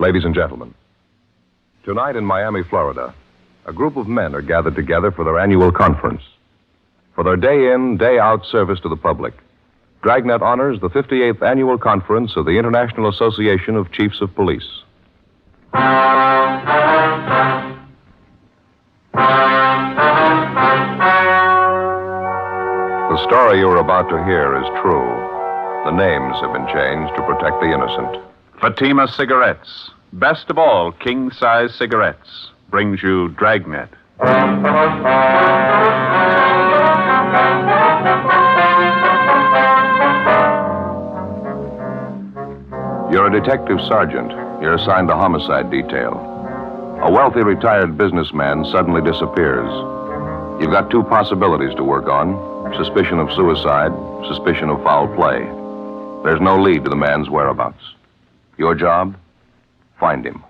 Ladies and gentlemen, tonight in Miami, Florida, a group of men are gathered together for their annual conference. For their day-in, day-out service to the public, Dragnet honors the 58th annual conference of the International Association of Chiefs of Police. The story you're about to hear is true. The names have been changed to protect the innocent. Fatima Cigarettes, best of all king-size cigarettes, brings you Dragnet. You're a detective sergeant. You're assigned to homicide detail. A wealthy retired businessman suddenly disappears. You've got two possibilities to work on: suspicion of suicide, suspicion of foul play. There's no lead to the man's whereabouts. Your job? Find him.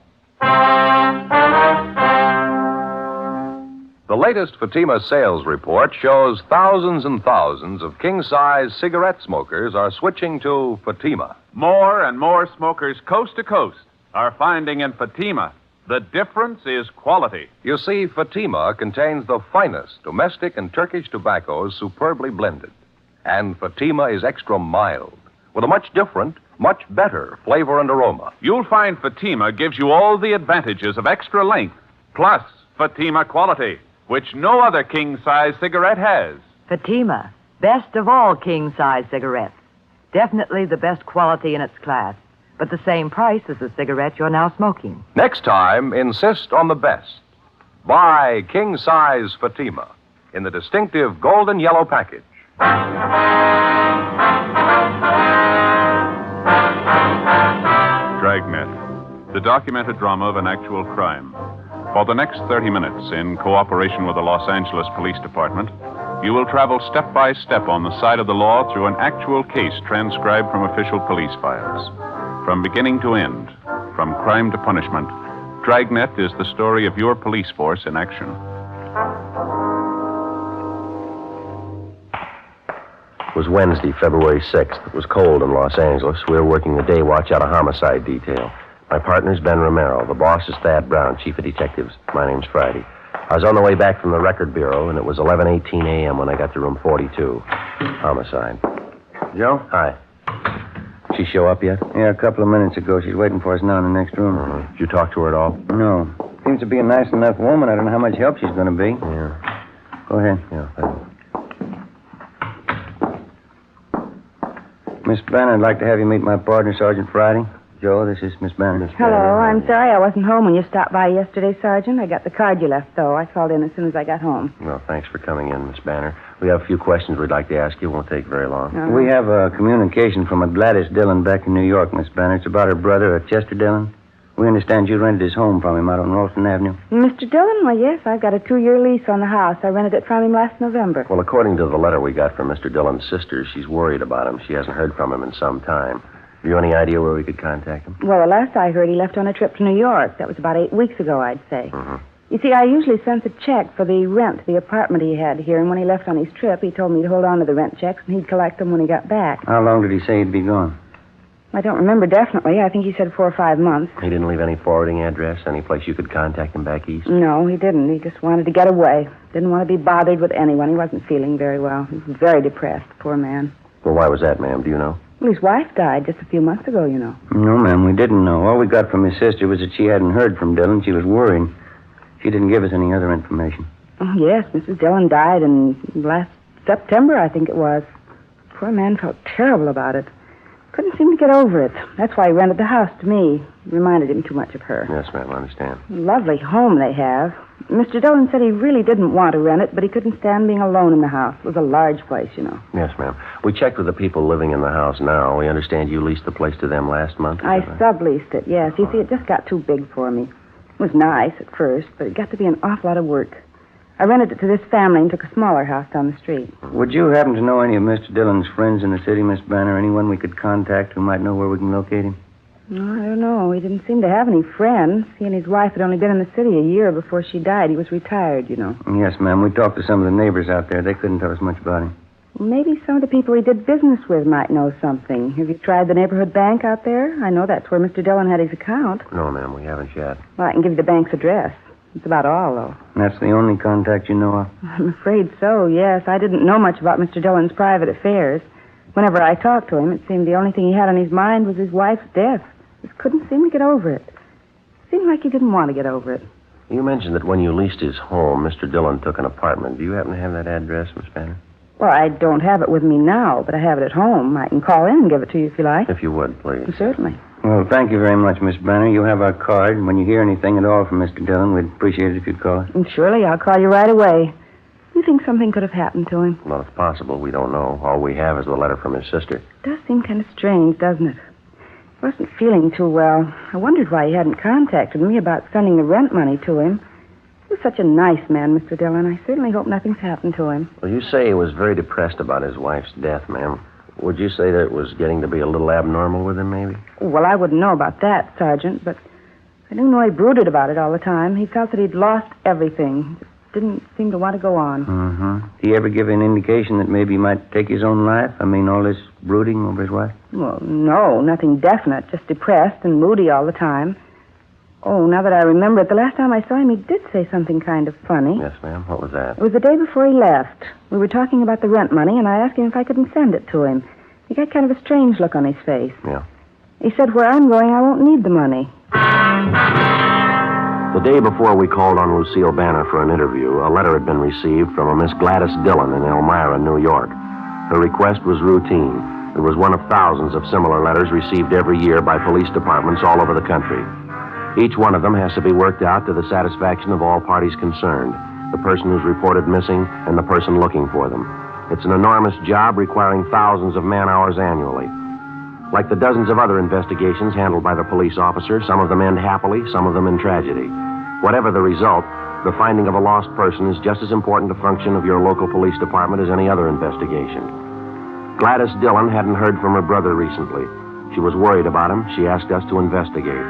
The latest Fatima sales report shows thousands and thousands of king-size cigarette smokers are switching to Fatima. More and more smokers coast to coast are finding in Fatima the difference is quality. You see, Fatima contains the finest domestic and Turkish tobaccos superbly blended. And Fatima is extra mild, with a much different, much better flavor and aroma. You'll find Fatima gives you all the advantages of extra length, plus Fatima quality, which no other king-size cigarette has. Fatima, best of all king-size cigarettes. Definitely the best quality in its class, but the same price as the cigarette you're now smoking. Next time, insist on the best. Buy king-size Fatima in the distinctive golden yellow package. Dragnet, the documented drama of an actual crime. For the next 30 minutes, in cooperation with the Los Angeles Police Department, you will travel step by step on the side of the law through an actual case transcribed from official police files. From beginning to end, from crime to punishment, Dragnet is the story of your police force in action. It was Wednesday, February 6th. It was cold in Los Angeles. We were working the day watch out of homicide detail. My partner's Ben Romero. The boss is Thad Brown, chief of detectives. My name's Friday. I was on the way back from the record bureau, and it was 11:18 a.m. when I got to room 42. Homicide. Joe? Hi. She show up yet? Yeah, a couple of minutes ago. She's waiting for us now in the next room. Did you talk to her at all? No. Seems to be a nice enough woman. I don't know how much help she's going to be. Yeah. Go ahead. Yeah, thanks. Miss Banner, I'd like to have you meet my partner, Sergeant Friday. Joe, this is Miss Banner. Hello, I'm sorry I wasn't home when you stopped by yesterday, Sergeant. I got the card you left, though. I called in as soon as I got home. Well, thanks for coming in, Miss Banner. We have a few questions we'd like to ask you. It won't take very long. Uh-huh. We have a communication from a Gladys Dillon back in New York, Miss Banner. It's about her brother, Chester Dillon. We understand you rented his home from him out on Ralston Avenue. Mr. Dillon? Well, yes, I've got a 2-year lease on the house. I rented it from him last November. Well, according to the letter we got from Mr. Dillon's sister, she's worried about him. She hasn't heard from him in some time. Have you any idea where we could contact him? Well, the last I heard, he left on a trip to New York. That was about 8 weeks ago, I'd say. Mm-hmm. You see, I usually sent a check for the rent, the apartment he had here, and when he left on his trip, he told me to hold on to the rent checks, and he'd collect them when he got back. How long did he say he'd be gone? I don't remember definitely. I think he said 4 or 5 months. He didn't leave any forwarding address, any place you could contact him back east? No, he didn't. He just wanted to get away. Didn't want to be bothered with anyone. He wasn't feeling very well. He was very depressed, poor man. Well, why was that, ma'am? Do you know? Well, his wife died just a few months ago, you know. No, ma'am, we didn't know. All we got from his sister was that she hadn't heard from Dillon. She was worried. She didn't give us any other information. Oh, yes, Mrs. Dillon died in last September, I think it was. Poor man felt terrible about it. Couldn't seem to get over it. That's why he rented the house to me. It reminded him too much of her. Yes, ma'am, I understand. Lovely home they have. Mr. Dillon said he really didn't want to rent it, but he couldn't stand being alone in the house. It was a large place, you know. Yes, ma'am. We checked with the people living in the house now. We understand you leased the place to them last month. I subleased it, yes. You see, it just got too big for me. It was nice at first, but it got to be an awful lot of work. I rented it to this family and took a smaller house down the street. Would you happen to know any of Mr. Dillon's friends in the city, Miss Banner? Anyone we could contact who might know where we can locate him? No, I don't know. He didn't seem to have any friends. He and his wife had only been in the city a year before she died. He was retired, you know. Yes, ma'am. We talked to some of the neighbors out there. They couldn't tell us much about him. Maybe some of the people he did business with might know something. Have you tried the neighborhood bank out there? I know that's where Mr. Dillon had his account. No, ma'am, we haven't yet. Well, I can give you the bank's address. That's about all, though. That's the only contact you know of? I'm afraid so, yes. I didn't know much about Mr. Dillon's private affairs. Whenever I talked to him, it seemed the only thing he had on his mind was his wife's death. Just couldn't seem to get over it. Seemed like he didn't want to get over it. You mentioned that when you leased his home, Mr. Dillon took an apartment. Do you happen to have that address, Miss Banner? Well, I don't have it with me now, but I have it at home. I can call in and give it to you if you like. If you would, please. Certainly. Well, thank you very much, Miss Banner. You have our card. And when you hear anything at all from Mr. Dillon, we'd appreciate it if you'd call us. And surely, I'll call you right away. You think something could have happened to him? Well, it's possible. We don't know. All we have is the letter from his sister. It does seem kind of strange, doesn't it? I wasn't feeling too well. I wondered why he hadn't contacted me about sending the rent money to him. He was such a nice man, Mr. Dillon. I certainly hope nothing's happened to him. Well, you say he was very depressed about his wife's death, ma'am. Would you say that it was getting to be a little abnormal with him, maybe? Well, I wouldn't know about that, Sergeant, but I do know he brooded about it all the time. He felt that he'd lost everything. Just didn't seem to want to go on. Mm-hmm. Did he ever give an indication that maybe he might take his own life? I mean, all this brooding over his wife? Well, no, nothing definite. Just depressed and moody all the time. Oh, now that I remember it, the last time I saw him, he did say something kind of funny. Yes, ma'am. What was that? It was the day before he left. We were talking about the rent money, and I asked him if I couldn't send it to him. He got kind of a strange look on his face. Yeah. He said, where I'm going, I won't need the money. The day before we called on Lucille Banner for an interview, a letter had been received from a Miss Gladys Dillon in Elmira, New York. Her request was routine. It was one of thousands of similar letters received every year by police departments all over the country. Each one of them has to be worked out to the satisfaction of all parties concerned, the person who's reported missing and the person looking for them. It's an enormous job requiring thousands of man-hours annually. Like the dozens of other investigations handled by the police officer, some of them end happily, some of them in tragedy. Whatever the result, the finding of a lost person is just as important to function of your local police department as any other investigation. Gladys Dillon hadn't heard from her brother recently. She was worried about him. She asked us to investigate.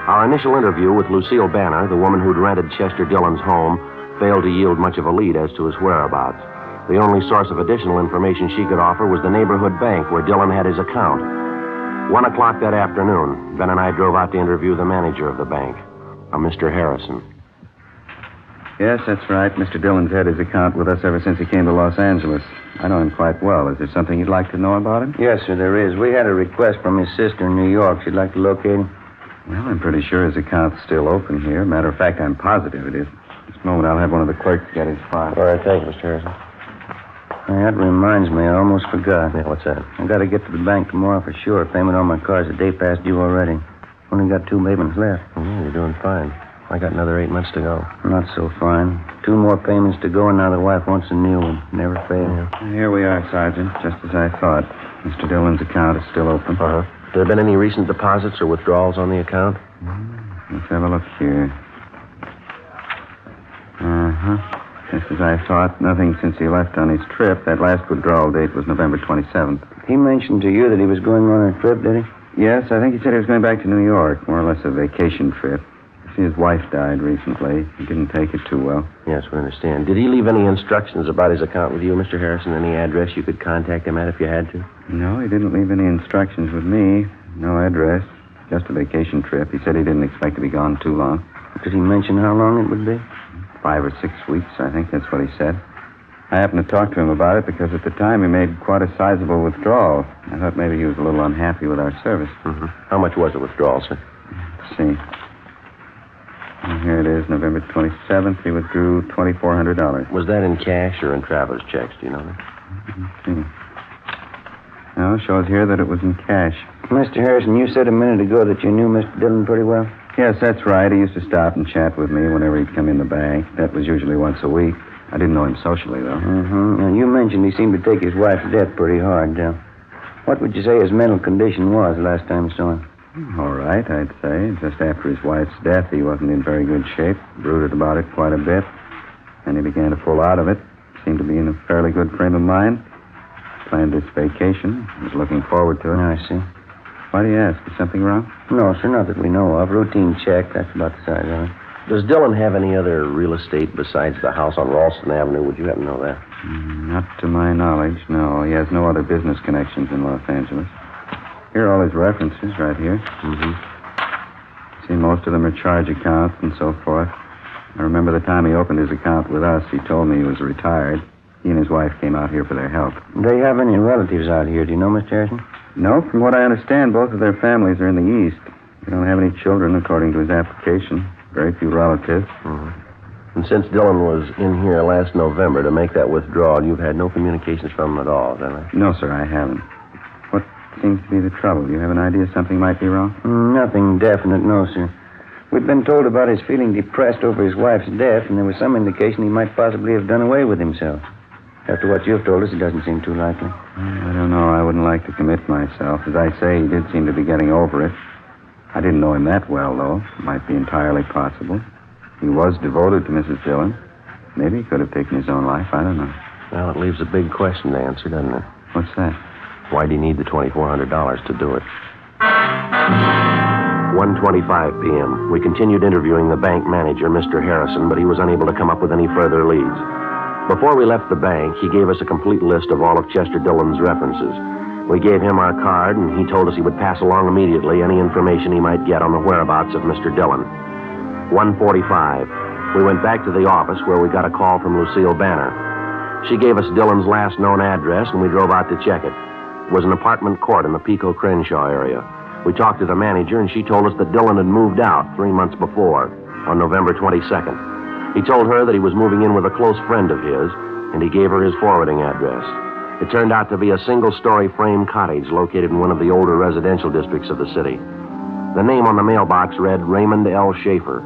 Our initial interview with Lucille Banner, the woman who'd rented Chester Dillon's home, failed to yield much of a lead as to his whereabouts. The only source of additional information she could offer was the neighborhood bank where Dillon had his account. 1 o'clock that afternoon, Ben and I drove out to interview the manager of the bank, a Mr. Harrison. Yes, that's right. Mr. Dillon's had his account with us ever since he came to Los Angeles. I know him quite well. Is there something you'd like to know about him? Yes, sir, there is. We had a request from his sister in New York. She'd like to locate him. Well, I'm pretty sure his account's still open here. Matter of fact, I'm positive it is. This moment, I'll have one of the clerks get his file. All right, thank you, Mr. Harrison. That reminds me, I almost forgot. Yeah, what's that? I got to get to the bank tomorrow for sure. Payment on my car's a day past due already. Only got 2 payments left. Yeah, you're doing fine. I got another 8 months to go. Not so fine. 2 more payments to go, and now the wife wants a new one. Never fail. Yeah. Here we are, Sergeant, just as I thought. Mr. Dillon's account is still open. Uh-huh. Have there been any recent deposits or withdrawals on the account? Let's have a look here. Uh-huh. Just as I thought, nothing since he left on his trip. That last withdrawal date was November 27th. He mentioned to you that he was going on a trip, did he? Yes, I think he said he was going back to New York, more or less a vacation trip. See, his wife died recently. He didn't take it too well. Yes, we understand. Did he leave any instructions about his account with you, Mr. Harrison? Any address you could contact him at if you had to? No, he didn't leave any instructions with me. No address. Just a vacation trip. He said he didn't expect to be gone too long. Did he mention how long it would be? 5 or 6 weeks, I think that's what he said. I happened to talk to him about it because at the time he made quite a sizable withdrawal. I thought maybe he was a little unhappy with our service. Mm-hmm. How much was the withdrawal, sir? Let's see. And here it is, November 27th. He withdrew $2,400. Was that in cash or in traveler's checks? Do you know that? Let's see. No, it shows here that it was in cash. Mr. Harrison, you said a minute ago that you knew Mr. Dillon pretty well. Yes, that's right. He used to stop and chat with me whenever he'd come in the bank. That was usually once a week. I didn't know him socially, though. Mm-hmm. Now, you mentioned he seemed to take his wife's death pretty hard. What would you say his mental condition was the last time you saw him? All right, I'd say. Just after his wife's death, he wasn't in very good shape. Brooded about it quite a bit. And he began to pull out of it. Seemed to be in a fairly good frame of mind. Planned this vacation. Was looking forward to it. I see. Why do you ask? Is something wrong? No, sir, not that we know of. Routine check. That's about the size of it. Does Dillon have any other real estate besides the house on Ralston Avenue? Would you happen to know that? Not to my knowledge, no. He has no other business connections in Los Angeles. Here are all his references right here. Mm-hmm. See, most of them are charge accounts and so forth. I remember the time he opened his account with us, he told me he was retired. He and his wife came out here for their health. Do they have any relatives out here? Do you know, Mr. Harrison? No, from what I understand, both of their families are in the East. They don't have any children, according to his application. Very few relatives. Mm-hmm. And since Dillon was in here last November to make that withdrawal, you've had no communications from him at all, is that right? No, sir, I haven't. What seems to be the trouble? Do you have an idea something might be wrong? Nothing definite, no, sir. We've been told about his feeling depressed over his wife's death, and there was some indication he might possibly have done away with himself. After what you've told us, it doesn't seem too likely. I don't know. I wouldn't like to commit myself. As I say, he did seem to be getting over it. I didn't know him that well, though. It might be entirely possible. He was devoted to Mrs. Dillon. Maybe he could have taken his own life. I don't know. Well, it leaves a big question to answer, doesn't it? What's that? Why do you need the $2,400 to do it? 1:25 p.m. We continued interviewing the bank manager, Mr. Harrison, but he was unable to come up with any further leads. Before we left the bank, he gave us a complete list of all of Chester Dillon's references. We gave him our card, and he told us he would pass along immediately any information he might get on the whereabouts of Mr. Dillon. 1:45. We went back to the office where we got a call from Lucille Banner. She gave us Dillon's last known address, and we drove out to check it. It was an apartment court in the Pico Crenshaw area. We talked to the manager, and she told us that Dillon had moved out 3 months before, on November 22nd. He told her that he was moving in with a close friend of his, and he gave her his forwarding address. It turned out to be a single-story frame cottage located in one of the older residential districts of the city. The name on the mailbox read Raymond L. Schaefer.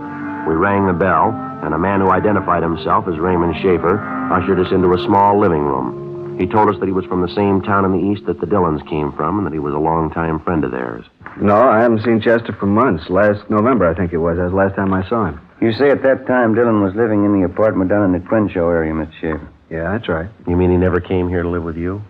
We rang the bell, and a man who identified himself as Raymond Schaefer ushered us into a small living room. He told us that he was from the same town in the east that the Dillons came from, and that he was a longtime friend of theirs. No, I haven't seen Chester for months. Last November, I think it was. That was the last time I saw him. You say at that time Dillon was living in the apartment down in the Crenshaw area, Mr. Schaefer. Yeah, that's right. You mean he never came here to live with you?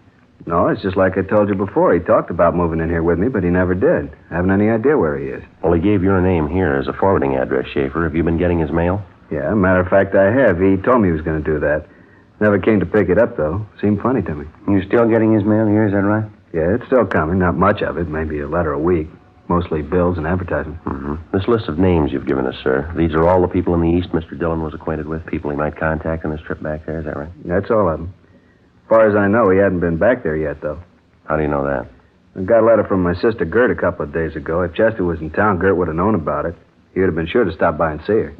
No, it's just like I told you before. He talked about moving in here with me, but he never did. I haven't any idea where he is. Well, he gave your name here as a forwarding address, Schaefer. Have you been getting his mail? Yeah, matter of fact, I have. He told me he was going to do that. Never came to pick it up, though. Seemed funny to me. You still getting his mail here, is that right? Yeah, it's still coming. Not much of it. Maybe a letter a week. Mostly bills and advertising. Mm-hmm. This list of names you've given us, sir, these are all the people in the East Mr. Dillon was acquainted with, people he might contact on his trip back there, is that right? That's all of them. As far as I know, he hadn't been back there yet, though. How do you know that? I got a letter from my sister Gert a couple of days ago. If Chester was in town, Gert would have known about it. He would have been sure to stop by and see her.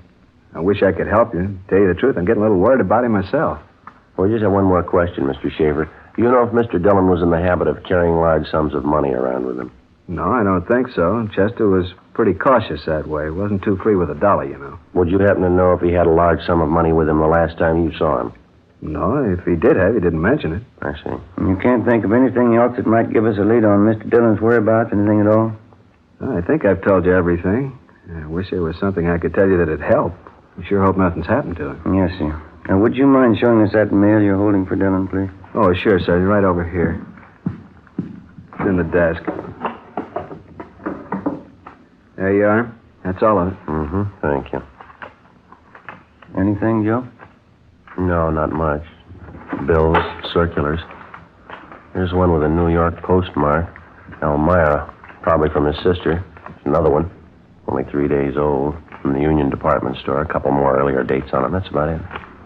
I wish I could help you. Tell you the truth, I'm getting a little worried about him myself. Well, we just have one more question, Mr. Schaefer. Do you know if Mr. Dillon was in the habit of carrying large sums of money around with him? No, I don't think so. Chester was pretty cautious that way. Wasn't too free with a dollar, you know. Would you happen to know if he had a large sum of money with him the last time you saw him? No, if he did have, he didn't mention it. I see. You can't think of anything else that might give us a lead on Mr. Dillon's whereabouts, anything at all? I think I've told you everything. I wish there was something I could tell you that'd help. I sure hope nothing's happened to him. Yes, sir. Now, would you mind showing us that mail you're holding for Dillon, please? Oh, sure, sir. Right over here. It's in the desk. There you are. That's all of it. Mm-hmm. Thank you. Anything, Joe? No, not much. Bills, circulars. Here's one with a New York postmark. Elmira. Probably from his sister. There's another one. Only 3 days old. From the Union Department Store. A couple more earlier dates on it. That's about it.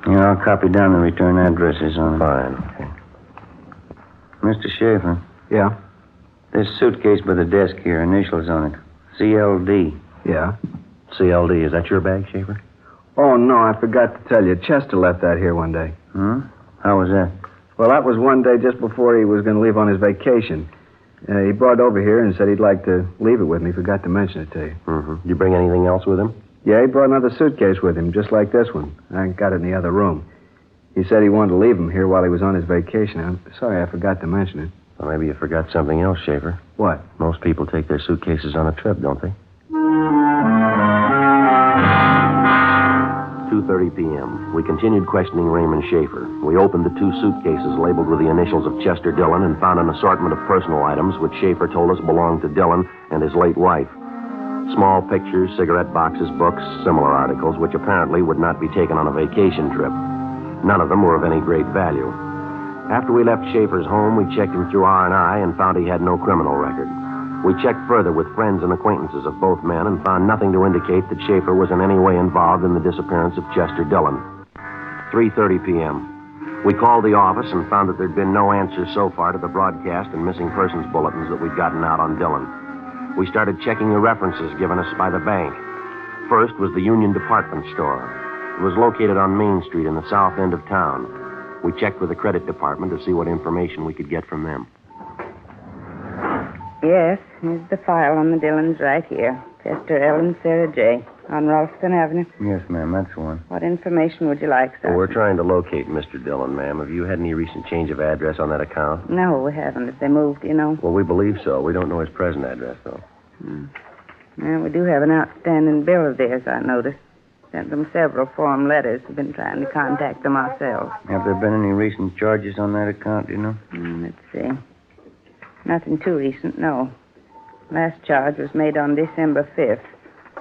Yeah, I'll copy down the return addresses on it. Fine. Okay. Mr. Schaefer. Yeah? This suitcase by the desk here, initials on it. CLD. Yeah? CLD. Is that your bag, Schaefer? Oh, no, I forgot to tell you. Chester left that here one day. Hmm? How was that? Well, that was one day just before he was going to leave on his vacation. He brought it over here and said he'd like to leave it with me. Forgot to mention it to you. Mm-hmm. Did you bring anything else with him? Yeah, he brought another suitcase with him, just like this one. I got it in the other room. He said he wanted to leave him here while he was on his vacation. I'm sorry I forgot to mention it. Well, maybe you forgot something else, Schaefer. What? Most people take their suitcases on a trip, don't they? 2:30 p.m. We continued questioning Raymond Schaefer. We opened the 2 suitcases labeled with the initials of Chester Dillon and found an assortment of personal items which Schaefer told us belonged to Dillon and his late wife. Small pictures, cigarette boxes, books, similar articles, which apparently would not be taken on a vacation trip. None of them were of any great value. After we left Schaefer's home, we checked him through R&I and found he had no criminal record. We checked further with friends and acquaintances of both men and found nothing to indicate that Schaefer was in any way involved in the disappearance of Chester Dillon. 3:30 p.m. We called the office and found that there'd been no answers so far to the broadcast and missing persons bulletins that we'd gotten out on Dillon. We started checking the references given us by the bank. First was the Union Department Store. It was located on Main Street in the south end of town. We checked with the credit department to see what information we could get from them. Yes, here's the file on the Dillons right here. Chester L. and Sarah J. on Ralston Avenue. Yes, ma'am, that's the one. What information would you like, sir? Well, we're trying to locate Mr. Dillon, ma'am. Have you had any recent change of address on that account? No, we haven't. If they moved, you know. Well, we believe so. We don't know his present address, though. Well, we do have an outstanding bill of theirs, I noticed. Sent them several form letters. We've been trying to contact them ourselves. Have there been any recent charges on that account, do you know? Let's see. Nothing too recent, no. Last charge was made on December 5th.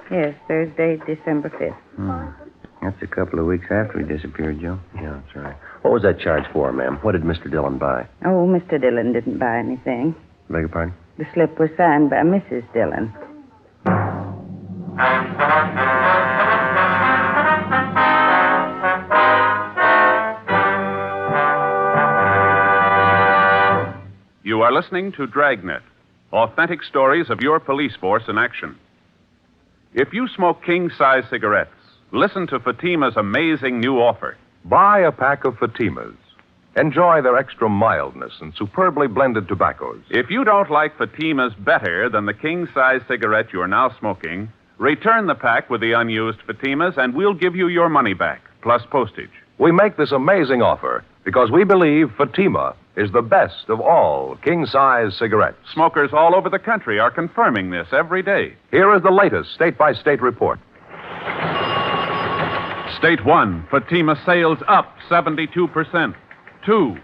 Yes, Thursday, December 5th. That's a couple of weeks after he disappeared, Joe. Yeah, that's right. What was that charge for, ma'am? What did Mr. Dillon buy? Oh, Mr. Dillon didn't buy anything. Beg your pardon? The slip was signed by Mrs. Dillon. You are listening to Dragnet, authentic stories of your police force in action. If you smoke king-size cigarettes, listen to Fatima's amazing new offer. Buy a pack of Fatimas. Enjoy their extra mildness and superbly blended tobaccos. If you don't like Fatima's better than the king-size cigarette you're now smoking, return the pack with the unused Fatimas and we'll give you your money back, plus postage. We make this amazing offer because we believe Fatima is the best of all king-size cigarettes. Smokers all over the country are confirming this every day. Here is the latest state-by-state report. State 1, Fatima sales up 72%. 2,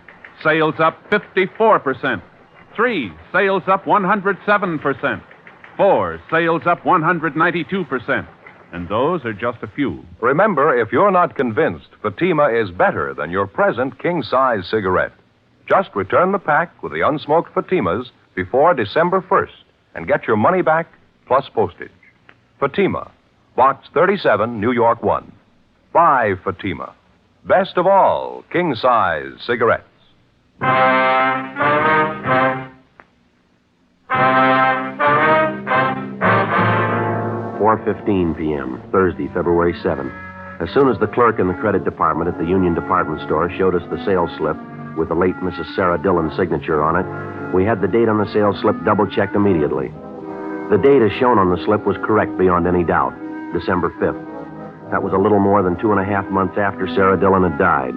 sales up 54%. 3, sales up 107%. 4, sales up 192%. And those are just a few. Remember, if you're not convinced Fatima is better than your present king-size cigarette, just return the pack with the unsmoked Fatimas before December 1st and get your money back plus postage. Fatima, Box 37, New York 1. Buy Fatima. Best of all, king-size cigarettes. 4:15 p.m., Thursday, February 7th. As soon as the clerk in the credit department at the Union Department Store showed us the sales slip with the late Mrs. Sarah Dillon's signature on it, we had the date on the sales slip double-checked immediately. The date as shown on the slip was correct beyond any doubt, December 5th. That was a little more than 2.5 months after Sarah Dillon had died.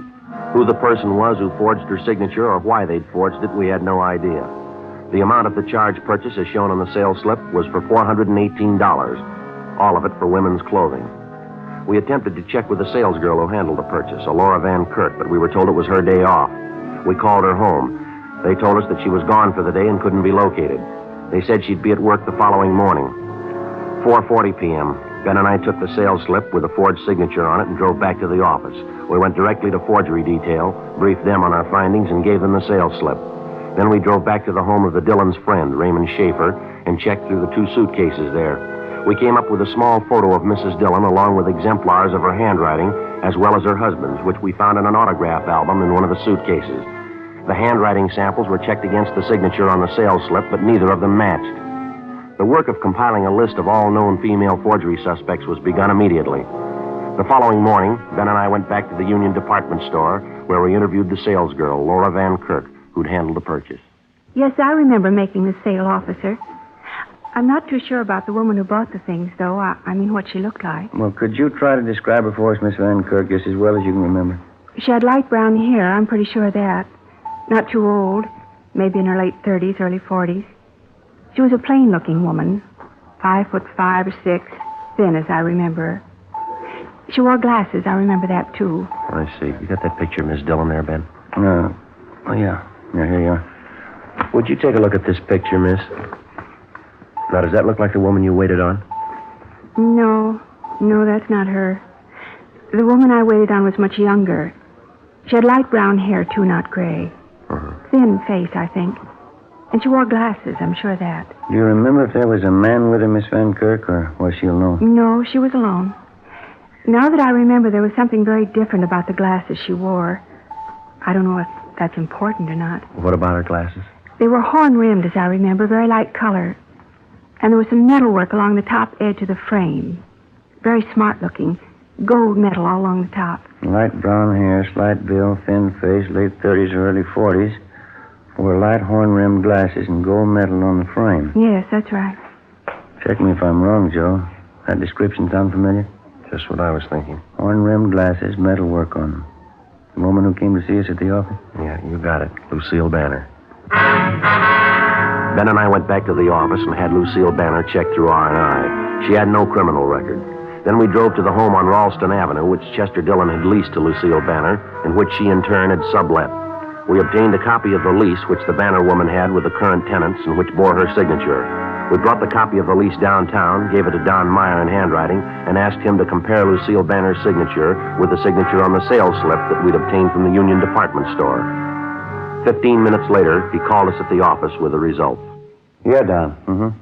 Who the person was who forged her signature or why they'd forged it, we had no idea. The amount of the charge purchase as shown on the sales slip was for $418, all of it for women's clothing. We attempted to check with the salesgirl who handled the purchase, a Laura Van Kurt, but we were told it was her day off. We called her home. They told us that she was gone for the day and couldn't be located. They said she'd be at work the following morning. 4:40 p.m., Ben and I took the sales slip with a forged signature on it and drove back to the office. We went directly to forgery detail, briefed them on our findings, and gave them the sales slip. Then we drove back to the home of the Dillons' friend, Raymond Schaefer, and checked through the 2 suitcases there. We came up with a small photo of Mrs. Dillon along with exemplars of her handwriting as well as her husband's, which we found in an autograph album in one of the suitcases. The handwriting samples were checked against the signature on the sales slip, but neither of them matched. The work of compiling a list of all known female forgery suspects was begun immediately. The following morning, Ben and I went back to the Union Department Store where we interviewed the salesgirl, Laura Van Kirk, who'd handled the purchase. Yes, I remember making the sale, officer. I'm not too sure about the woman who bought the things, though. I mean, what she looked like. Well, could you try to describe her for us, Miss Van Kirk, just as well as you can remember? She had light brown hair, I'm pretty sure of that. Not too old, maybe in her late 30s, early 40s. She was a plain-looking woman, 5'5" or 6", thin as I remember her. She wore glasses, I remember that, too. I see. You got that picture of Miss Dillon there, Ben? Oh, yeah. Yeah, here you are. Would you take a look at this picture, miss? Now, does that look like the woman you waited on? No, that's not her. The woman I waited on was much younger. She had light brown hair, too, not gray. Thin face, I think. And she wore glasses, I'm sure of that. Do you remember if there was a man with her, Miss Van Kirk, or was she alone? No, she was alone. Now that I remember, there was something very different about the glasses she wore. I don't know if that's important or not. What about her glasses? They were horn-rimmed, as I remember, very light color. And there was some metalwork along the top edge of the frame. Very smart-looking. Gold metal all along the top. Light brown hair, slight build, thin face, late 30s or early 40s. Wore light horn-rimmed glasses and gold metal on the frame. Yes, that's right. Check me if I'm wrong, Joe. That description sound familiar? Just what I was thinking. Horn-rimmed glasses, metalwork on them. The woman who came to see us at the office? Yeah, you got it. Lucille Banner. Ben and I went back to the office and had Lucille Banner checked through R&I. She had no criminal record. Then we drove to the home on Ralston Avenue, which Chester Dillon had leased to Lucille Banner, and which she in turn had sublet. We obtained a copy of the lease which the Banner woman had with the current tenants and which bore her signature. We brought the copy of the lease downtown, gave it to Don Meyer in handwriting, and asked him to compare Lucille Banner's signature with the signature on the sales slip that we'd obtained from the Union Department Store. 15 minutes later, he called us at the office with the results. Yeah, Don.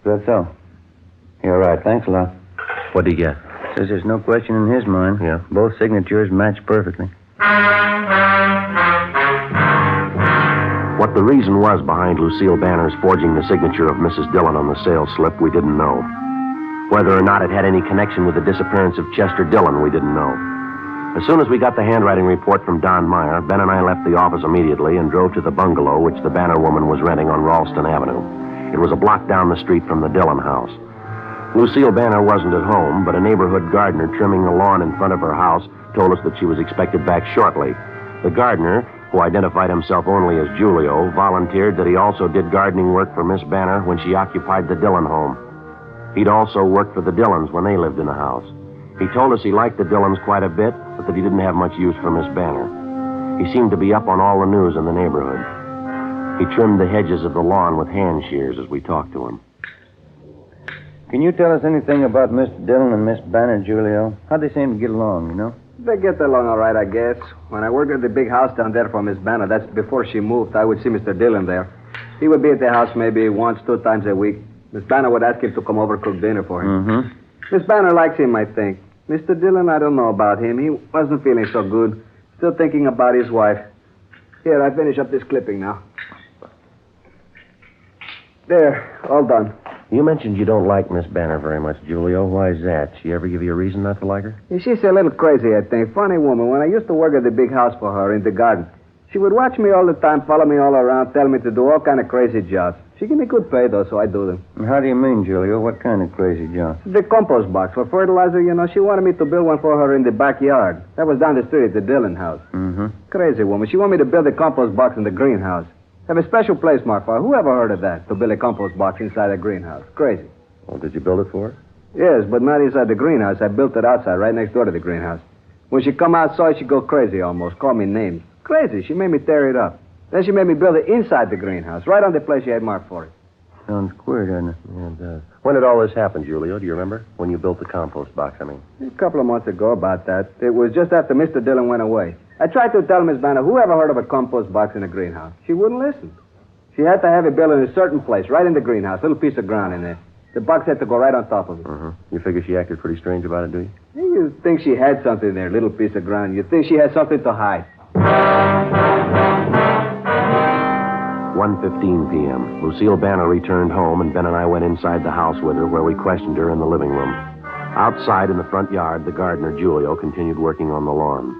That's so. You're right. Thanks a lot. What'd he get? Says there's no question in his mind. Yeah. Both signatures match perfectly. What the reason was behind Lucille Banner's forging the signature of Mrs. Dillon on the sales slip, we didn't know. Whether or not it had any connection with the disappearance of Chester Dillon, we didn't know. As soon as we got the handwriting report from Don Meyer, Ben and I left the office immediately and drove to the bungalow which the Banner woman was renting on Ralston Avenue. It was a block down the street from the Dillon house. Lucille Banner wasn't at home, but a neighborhood gardener trimming the lawn in front of her house told us that she was expected back shortly. The gardener, who identified himself only as Julio, volunteered that he also did gardening work for Miss Banner when she occupied the Dillon home. He'd also worked for the Dillons when they lived in the house. He told us he liked the Dillons quite a bit, but that he didn't have much use for Miss Banner. He seemed to be up on all the news in the neighborhood. He trimmed the hedges of the lawn with hand shears as we talked to him. Can you tell us anything about Mr. Dillon and Miss Banner, Julio? How'd they seem to get along, you know? They get along all right, I guess. When I worked at the big house down there for Miss Banner, that's before she moved, I would see Mr. Dillon there. He would be at the house maybe once, 2 times a week. Miss Banner would ask him to come over and cook dinner for him. Miss Banner likes him, I think. Mr. Dillon, I don't know about him. He wasn't feeling so good. Still thinking about his wife. Here, I finish up this clipping now. There, all done. You mentioned you don't like Miss Banner very much, Julio. Why is that? She ever give you a reason not to like her? She's a little crazy, I think. Funny woman. When I used to work at the big house for her in the garden, she would watch me all the time, follow me all around, tell me to do all kind of crazy jobs. She give me good pay, though, so I do them. And how do you mean, Julio? What kind of crazy jobs? The compost box for fertilizer, you know, she wanted me to build one for her in the backyard. That was down the street at the Dillon house. Crazy woman. She wanted me to build a compost box in the greenhouse. Have a special place marked for her. Who ever heard of that, to build a compost box inside a greenhouse? Crazy. Well, did you build it for her? Yes, but not inside the greenhouse. I built it outside, right next door to the greenhouse. When she come outside, she'd go crazy almost, call me names. Crazy. She made me tear it up. Then she made me build it inside the greenhouse, right on the place she had marked for it. Sounds queer, doesn't it? Yeah, it does. When did all this happen, Julio? Do you remember? When you built the compost box, I mean. A couple of months ago, about that. It was just after Mr. Dillon went away. I tried to tell Miss Banner, who ever heard of a compost box in a greenhouse? She wouldn't listen. She had to have it built in a certain place, right in the greenhouse, little piece of ground in there. The box had to go right on top of it. You figure she acted pretty strange about it, do you? You think she had something there, little piece of ground. You think she had something to hide. 1:15 p.m. Lucille Banner returned home, and Ben and I went inside the house with her, where we questioned her in the living room. Outside in the front yard, the gardener, Julio, continued working on the lawn.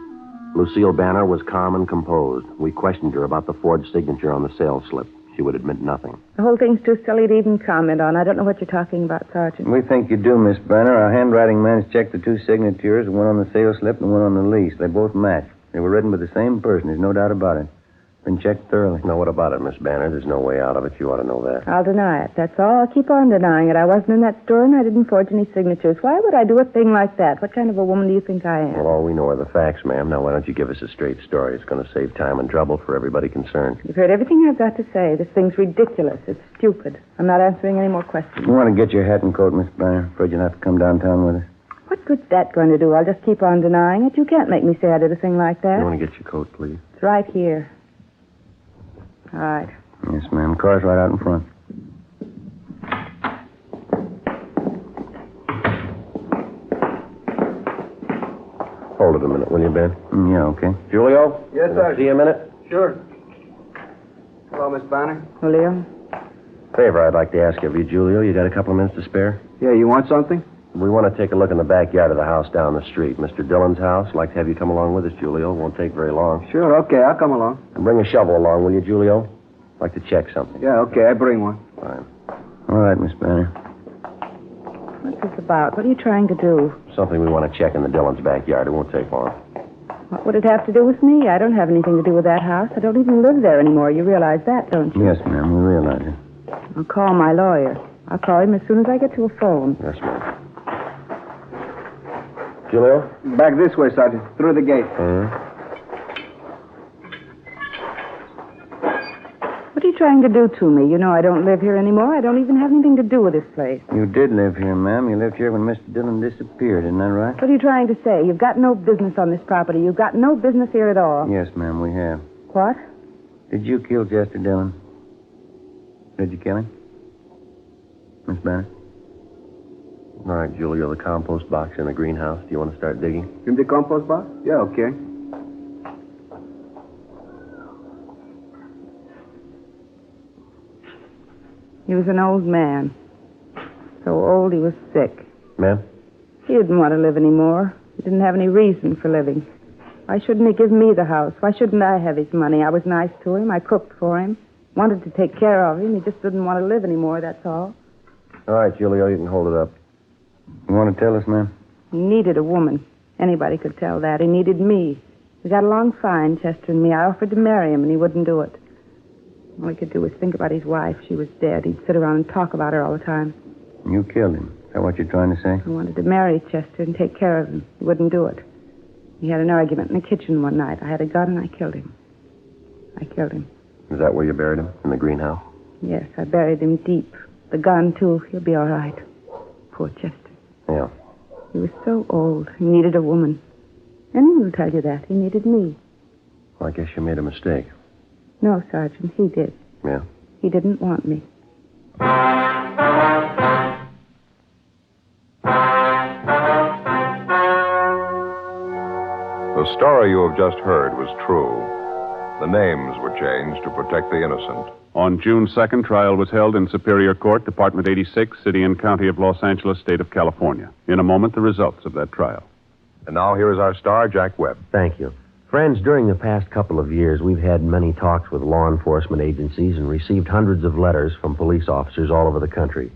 Lucille Banner was calm and composed. We questioned her about the forged signature on the sales slip. She would admit nothing. The whole thing's too silly to even comment on. I don't know what you're talking about, Sergeant. We think you do, Miss Banner. Our handwriting man's checked the 2 signatures, one on the sales slip and one on the lease. They both match. They were written by the same person. There's no doubt about it. Been checked thoroughly. Now, what about it, Miss Banner? There's no way out of it. You ought to know that. I'll deny it. That's all. I'll keep on denying it. I wasn't in that store and I didn't forge any signatures. Why would I do a thing like that? What kind of a woman do you think I am? Well, all we know are the facts, ma'am. Now, why don't you give us a straight story? It's going to save time and trouble for everybody concerned. You've heard everything I've got to say. This thing's ridiculous. It's stupid. I'm not answering any more questions. You want to get your hat and coat, Miss Banner? Afraid you'll have to come downtown with us. What good's that going to do? I'll just keep on denying it. You can't make me say I did a thing like that. You want to get your coat, please? It's right here. All right. Yes, ma'am. Car's right out in front. Hold it a minute, will you, Ben? Yeah, okay. Julio? Yes, sir. See you a minute? Sure. Hello, Miss Banner. Julio? Favor I'd like to ask of you, Julio. You got a couple of minutes to spare? Yeah, you want something? We want to take a look in the backyard of the house down the street. Mr. Dillon's house. I'd like to have you come along with us, Julio. Won't take very long. Sure, okay, I'll come along. And bring a shovel along, will you, Julio? I'd like to check something. Yeah, okay, I bring one. Fine. All right, Miss Banner. What's this about? What are you trying to do? Something we want to check in the Dillon's backyard. It won't take long. What would it have to do with me? I don't have anything to do with that house. I don't even live there anymore. You realize that, don't you? Yes, ma'am, we realize it. I'll call my lawyer. I'll call him as soon as I get to a phone. Yes, ma'am. Julio? Back this way, Sergeant. Through the gate. What are you trying to do to me? You know I don't live here anymore. I don't even have anything to do with this place. You did live here, ma'am. You lived here when Mr. Dillon disappeared, isn't that right? What are you trying to say? You've got no business on this property. You've got no business here at all. Yes, ma'am, we have. What? Did you kill Chester Dillon? Did you kill him? Miss Banner? All right, Julio, the compost box in the greenhouse. Do you want to start digging? In the compost box? Yeah, okay. He was an old man. So old he was sick. Ma'am? He didn't want to live anymore. He didn't have any reason for living. Why shouldn't he give me the house? Why shouldn't I have his money? I was nice to him. I cooked for him. Wanted to take care of him. He just didn't want to live anymore, that's all. All right, Julio, you can hold it up. You want to tell us, ma'am? He needed a woman. Anybody could tell that. He needed me. We got along fine, Chester and me. I offered to marry him, and he wouldn't do it. All he could do was think about his wife. She was dead. He'd sit around and talk about her all the time. You killed him. Is that what you're trying to say? I wanted to marry Chester and take care of him. He wouldn't do it. We had an argument in the kitchen one night. I had a gun, and I killed him. I killed him. Is that where you buried him? In the greenhouse? Yes, I buried him deep. The gun, too. He'll be all right. Poor Chester. Yeah. He was so old. He needed a woman. Anyone will tell you that. He needed me. Well, I guess you made a mistake. No, Sergeant, he did. Yeah? He didn't want me. The story you have just heard was true. The names were changed to protect the innocent. On June 2nd, trial was held in Superior Court, Department 86, City and County of Los Angeles, State of California. In a moment, the results of that trial. And now here is our star, Jack Webb. Thank you. Friends, during the past couple of years, we've had many talks with law enforcement agencies and received hundreds of letters from police officers all over the country.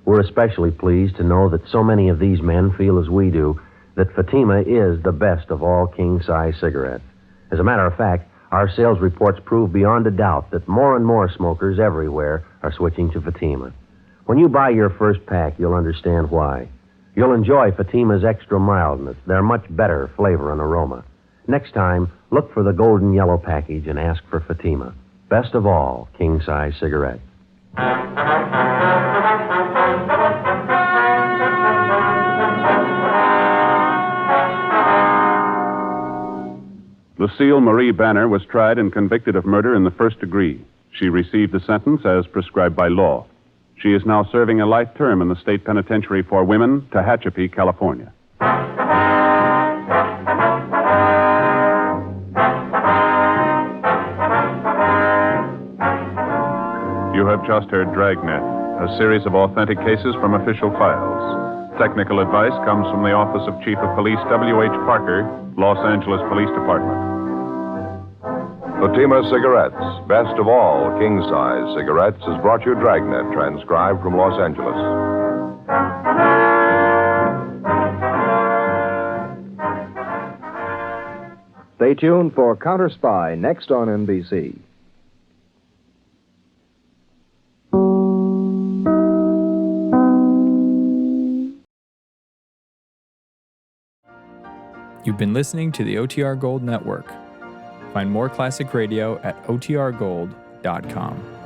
We're especially pleased to know that so many of these men feel as we do that Fatima is the best of all king-size cigarettes. As a matter of fact, our sales reports prove beyond a doubt that more and more smokers everywhere are switching to Fatima. When you buy your first pack, you'll understand why. You'll enjoy Fatima's extra mildness, their much better flavor and aroma. Next time, look for the golden yellow package and ask for Fatima. Best of all, king-size cigarettes. Lucille Marie Banner was tried and convicted of murder in the first degree. She received the sentence as prescribed by law. She is now serving a life term in the State Penitentiary for Women, Tehachapi, California. You have just heard Dragnet, a series of authentic cases from official files. Technical advice comes from the Office of Chief of Police W.H. Parker, Los Angeles Police Department. Fatima Cigarettes, best of all king-size cigarettes, has brought you Dragnet, transcribed from Los Angeles. Stay tuned for Counter Spy next on NBC. You've been listening to the OTR Gold Network. Find more classic radio at otrgold.com.